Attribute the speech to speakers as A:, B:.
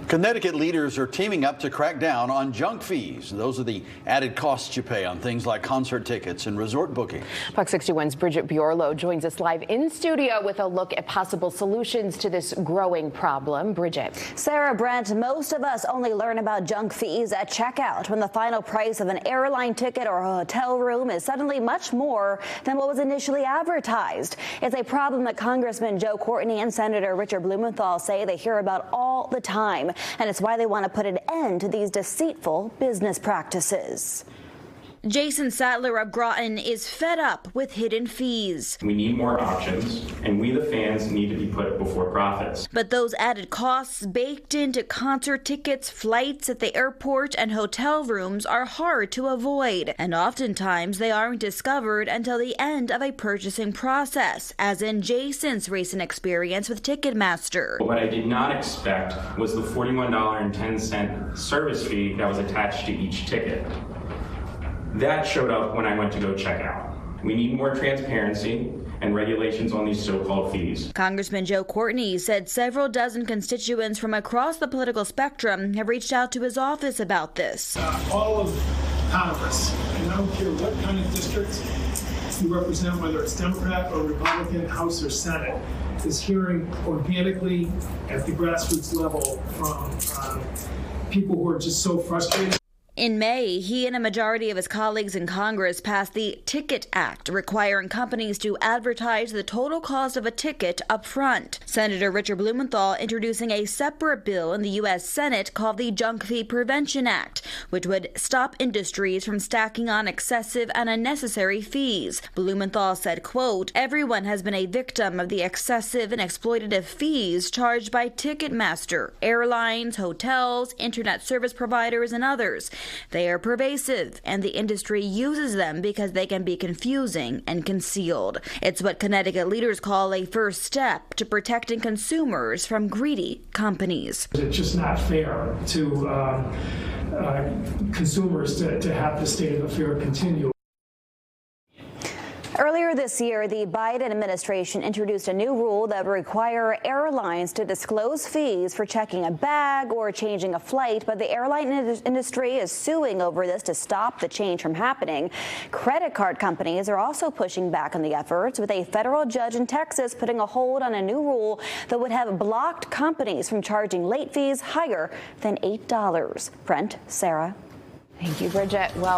A: Connecticut leaders are teaming up to crack down on junk fees. Those are the added costs you pay on things like concert tickets and resort bookings.
B: Fox 61's Bridget Biorlo joins us live in studio with a look at possible solutions to this growing problem. Bridget.
C: Sarah, Brent, most of us only learn about junk fees at checkout when the final price of an airline ticket or a hotel room is suddenly much more than what was initially advertised. It's a problem that Congressman Joe Courtney and Senator Richard Blumenthal say they hear about all the time. And it's why they want to put an end to these deceitful business practices.
D: Jason Sattler of Groton is fed up with hidden fees.
E: We need more options, and we, the fans, need to be put before profits.
D: But those added costs baked into concert tickets, flights at the airport, and hotel rooms are hard to avoid. And oftentimes they aren't discovered until the end of a purchasing process, as in Jason's recent experience with Ticketmaster.
E: What I did not expect was the $41.10 service fee that was attached to each ticket. That showed up when I went to go check out. We need more transparency and regulations on these so-called fees.
D: Congressman Joe Courtney said several dozen constituents from across the political spectrum have reached out to his office about this.
F: All of Congress, and I don't care what kind of district you represent, whether it's Democrat or Republican, House or Senate, is hearing organically at the grassroots level from people who are just so frustrated.
D: In May, he and a majority of his colleagues in Congress passed the Ticket Act, requiring companies to advertise the total cost of a ticket up front. Senator Richard Blumenthal introducing a separate bill in the U.S. Senate called the Junk Fee Prevention Act, which would stop industries from stacking on excessive and unnecessary fees. Blumenthal said, quote, "Everyone has been a victim of the excessive and exploitative fees charged by Ticketmaster, airlines, hotels, internet service providers, and others. They are pervasive, and the industry uses them because they can be confusing and concealed. It's what Connecticut leaders call a first step to protecting consumers from greedy companies."
F: It's just not fair to consumers to have this state of affair continue.
C: Earlier this year, the Biden administration introduced a new rule that would require airlines to disclose fees for checking a bag or changing a flight, but the airline industry is suing over this to stop the change from happening. Credit card companies are also pushing back on the efforts, with a federal judge in Texas putting a hold on a new rule that would have blocked companies from charging late fees higher than $8. Brent, Sarah.
B: Thank you, Bridget. Well.